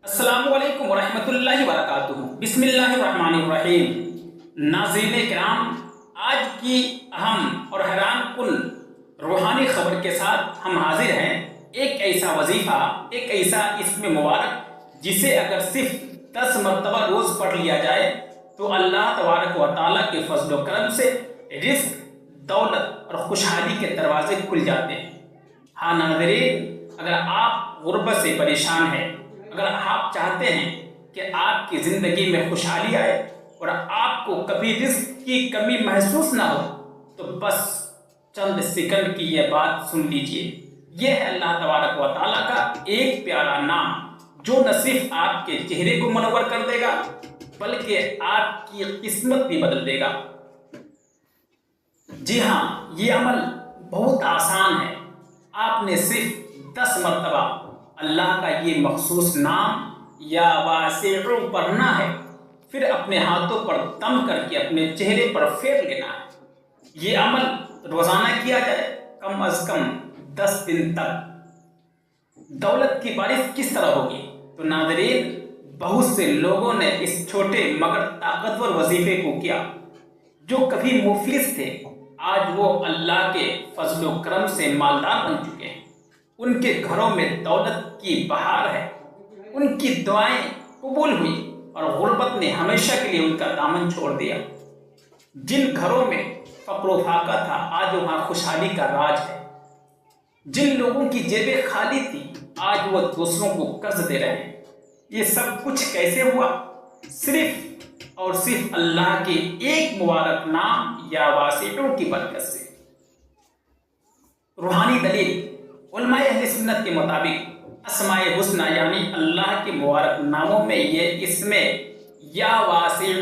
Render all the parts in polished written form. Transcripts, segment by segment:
السلام علیکم ورحمۃ اللہ وبرکاتہ۔ بسم اللہ الرحمن الرحیم۔ ناظرین کرام، آج کی اہم اور حیران کن روحانی خبر کے ساتھ ہم حاضر ہیں۔ ایک ایسا وظیفہ، ایک ایسا اسم مبارک جسے اگر صرف 10 مرتبہ روز پڑھ لیا جائے تو اللہ تبارک و تعالیٰ کے فضل و کرم سے رزق، دولت اور خوشحالی کے دروازے کھل جاتے ہیں۔ ہاں ناظرین، اگر آپ غربت سے پریشان ہیں، اگر آپ چاہتے ہیں کہ آپ کی زندگی میں خوشحالی آئے اور آپ کو کبھی رزق کی کمی محسوس نہ ہو، تو بس چند سیکنڈ کی یہ بات سن لیجئے۔ یہ ہے اللہ تبارک و تعالیٰ کا ایک پیارا نام جو نہ صرف آپ کے چہرے کو منور کر دے گا بلکہ آپ کی قسمت بھی بدل دے گا۔ جی ہاں، یہ عمل بہت آسان ہے۔ آپ نے صرف 10 مرتبہ اللہ کا یہ مخصوص نام یا واسع پڑھنا ہے، پھر اپنے ہاتھوں پر دم کر کے اپنے چہرے پر پھیر لینا ہے۔ یہ عمل روزانہ کیا جائے، کم از کم 10 دن تک۔ دولت کی بارش کس طرح ہوگی؟ تو ناظرین، بہت سے لوگوں نے اس چھوٹے مگر طاقتور وظیفے کو کیا۔ جو کبھی مفلس تھے، آج وہ اللہ کے فضل و کرم سے مالدار بن چکے ہیں۔ ان کے گھروں میں دولت کی بہار ہے، ان کی دعائیں قبول ہوئی اور غربت نے ہمیشہ کے لیے ان کا دامن چھوڑ دیا۔ جن گھروں میں فقر و فاقہ تھا، آج وہاں خوشحالی کا راج ہے۔ جن لوگوں کی جیبیں خالی تھی، آج وہ دوسروں کو قرض دے رہے ہیں۔ یہ سب کچھ کیسے ہوا؟ صرف اور صرف اللہ کے ایک مبارک نام یا واسطوں کی برکت سے۔ روحانی دلیل: علماء اہل سنت کے مطابق اسماء الحسنی یعنی اللہ کے مبارک ناموں میں یہ اسم یا واسع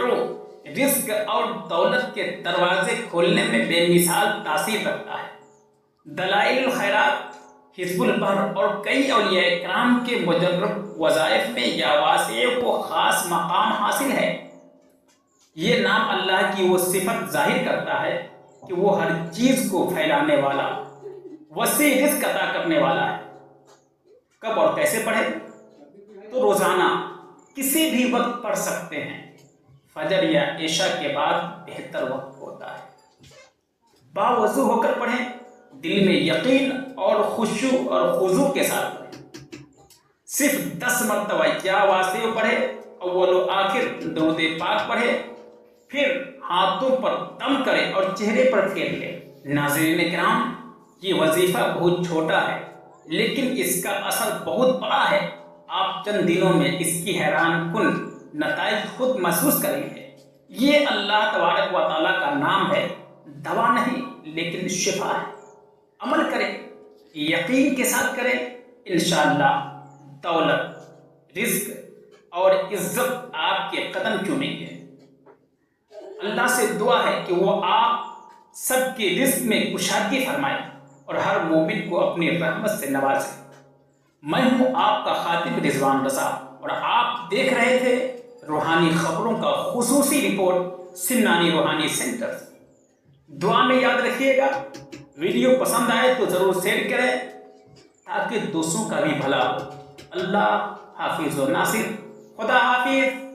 رزق اور دولت کے دروازے کھولنے میں بے مثال تاثیر رکھتا ہے۔ دلائل الخیرات، حزب البر اور کئی اولیاء کرام کے مجرب وظائف میں یا واسع کو خاص مقام حاصل ہے۔ یہ نام اللہ کی وہ صفت ظاہر کرتا ہے کہ وہ ہر چیز کو پھیلانے والا، وسیع رزق عطا کرنے والا ہے۔ کب اور کیسے پڑھیں؟ تو روزانہ کسی بھی وقت پڑھ سکتے ہیں۔ فجر یا عشاء کے بعد بہتر وقت ہوتا ہے۔ باوضو ہو کر پڑھیں، دل میں یقین اور خشوع اور خضوع کے ساتھ پڑھیں۔ صرف 10 مرتبہ یا واسع پڑھے، اول و آخر درود پاک پڑھے، پھر ہاتھوں پر دم کرے اور چہرے پر پھیر لے۔ ناظرین کرام، یہ وظیفہ بہت چھوٹا ہے لیکن اس کا اثر بہت بڑا ہے۔ آپ چند دنوں میں اس کی حیران کن نتائج خود محسوس کریں گے۔ یہ اللہ تبارک و تعالیٰ کا نام ہے، دوا نہیں لیکن شفا ہے۔ عمل کریں، یقین کے ساتھ کریں، انشاءاللہ دولت، رزق اور عزت آپ کے قدم چومیں گے۔ اللہ سے دعا ہے کہ وہ آپ سب کے رزق میں کشادگی فرمائے اور ہر مومن کو اپنی رحمت سے نوازے۔ میں ہوں آپ کا خاتم رضوان رضا اور آپ دیکھ رہے تھے روحانی خبروں کا خصوصی رپورٹ سمنانی روحانی سینٹر۔ دعا میں یاد رکھیے گا، ویڈیو پسند آئے تو ضرور شیئر کریں تاکہ دوستوں کا بھی بھلا ہو۔ اللہ حافظ و ناصر، خدا حافظ۔